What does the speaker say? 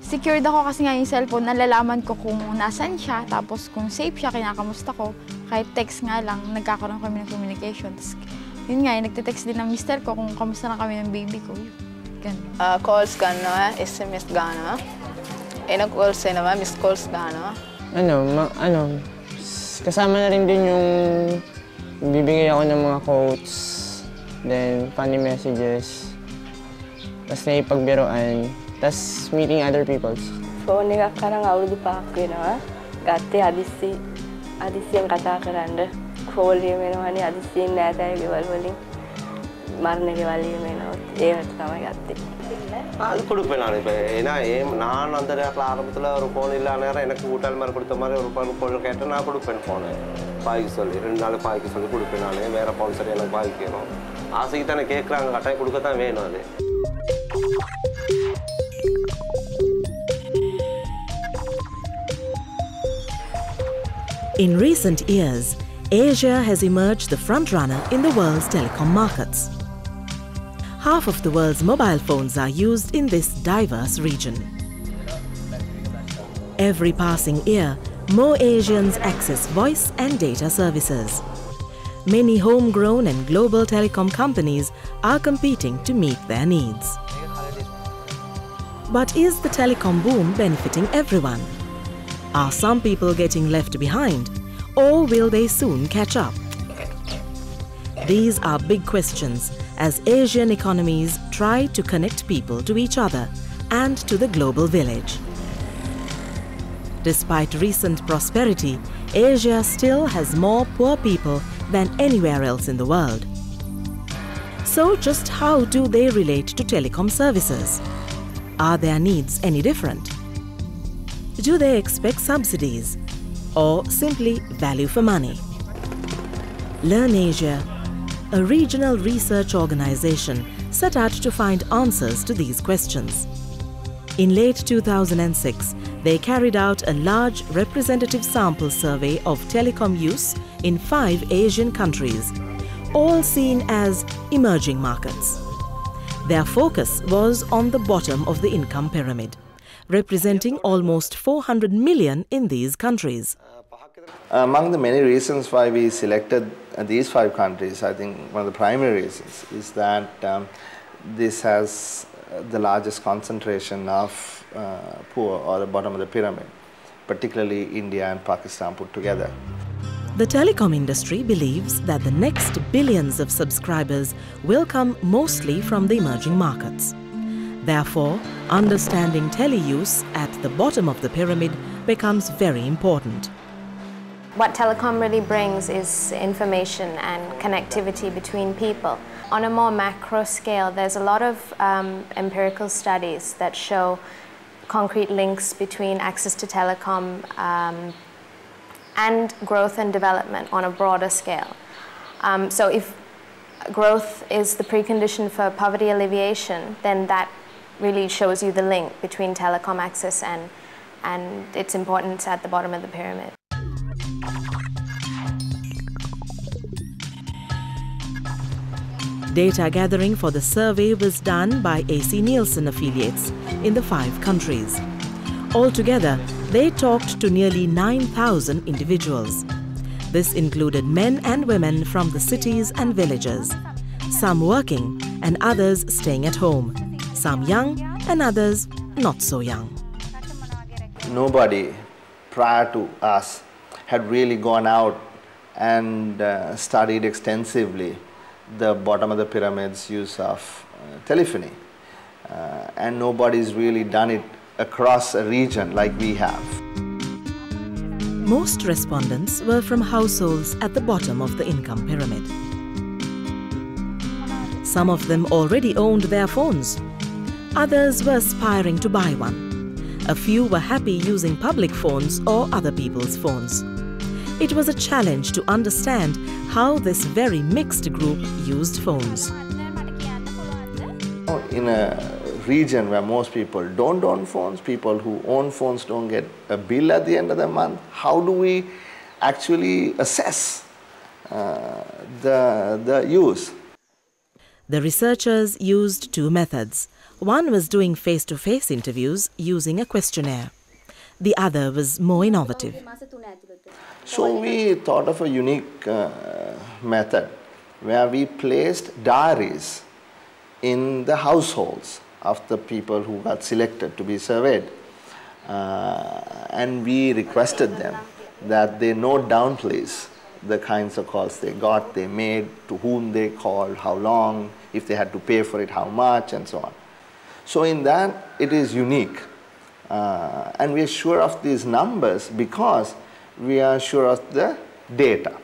Secured ako kasi nga yung cellphone, nalalaman ko kung nasan siya, tapos kung safe siya, kinakamusta ko. Kahit text nga lang, nagkakaroon kami ng communication. Tapos, yun nga, nagte-text din ng mister ko kung kamusta na kami ng baby ko. Ganun. Calls gano'n, SMS gano'n. Calls naman, missed calls gano'n. Kasama na rin din yung bibigay ako ng mga quotes, then funny messages, tapos naipagbiroan. That's meeting other people. Phone එකක් කරන් අවුරුදු 5ක් වෙනවා. ගත්තේ හදිස්සියෙන් කතා කරන්න. Call එක වෙනවනේ හදිස්සියෙන් නෑතෑ ගෙවල් වලින් මරණ ගෙවල් වෙනවා. ඒකට තමයි ගත්තේ. அது கொடுப்பேன் இப்போ ஏன்னா நான் அந்த நேரத்தில் ஆரம்பத்தில் ஒரு ஃபோன் இல்லாத நேரம் எனக்கு கூட்டாளி மாதிரி கொடுத்த மாதிரி ஒரு ஃபோன் கேட்டால் நான் கொடுப்பேன் ஃபோனு பாய்க்கு சொல்லி 2 நாள் பாய்க்கு சொல்லி கொடுப்பேன் நான் வேறு ஃபோன் சரி எனக்கு பாய்க்கணும் ஆசைக்கு தானே கேட்குறாங்க கட்டாயம் கொடுக்க தான் வேணும் அது. In recent years, Asia has emerged the frontrunner in the world's telecom markets. Half of the world's mobile phones are used in this diverse region. Every passing year, more Asians access voice and data services. Many homegrown and global telecom companies are competing to meet their needs. But is the telecom boom benefiting everyone? Are some people getting left behind, or will they soon catch up? These are big questions as Asian economies try to connect people to each other and to the global village. Despite recent prosperity, Asia still has more poor people than anywhere else in the world. So just how do they relate to telecom services? Are their needs any different? Do they expect subsidies or simply value for money? Learn Asia, a regional research organization set out to find answers to these questions. In late 2006, they carried out a large representative sample survey of telecom use in 5 Asian countries, all seen as emerging markets. Their focus was on the bottom of the income pyramid, representing almost 400 million in these countries. Among the many reasons why we selected these 5 countries, I think one of the primary reasons is that this has the largest concentration of poor or the bottom of the pyramid, particularly India and Pakistan put together. The telecom industry believes that the next billions of subscribers will come mostly from the emerging markets. Therefore, understanding teleuse at the bottom of the pyramid becomes very important. What telecom really brings is information and connectivity between people. On a more macro scale, there's a lot of empirical studies that show concrete links between access to telecom and growth and development on a broader scale. So if growth is the precondition for poverty alleviation, then that really shows you the link between telecom access and its importance at the bottom of the pyramid. Data gathering for the survey was done by AC Nielsen affiliates in the 5 countries. Altogether, they talked to nearly 9,000 individuals. This included men and women from the cities and villages, some working and others staying at home, some young and others not so young. Nobody prior to us had really gone out and studied extensively the bottom of the pyramid's use of telephony. And nobody's really done it across a region like we have. Most respondents were from households at the bottom of the income pyramid. Some of them already owned their phones. Others were aspiring to buy one. A few were happy using public phones or other people's phones. It was a challenge to understand how this very mixed group used phones. In a region where most people don't own phones, people who own phones don't get a bill at the end of the month, how do we actually assess the use? The researchers used two methods. One was doing face-to-face interviews using a questionnaire. The other was more innovative. So we thought of a unique method where we placed diaries in the households of the people who got selected to be surveyed. And we requested them that they note down, please, the kinds of calls they got, they made, to whom they called, how long, if they had to pay for it, how much, and so on. So in that, it is unique. And we are sure of these numbers because we are sure of the data.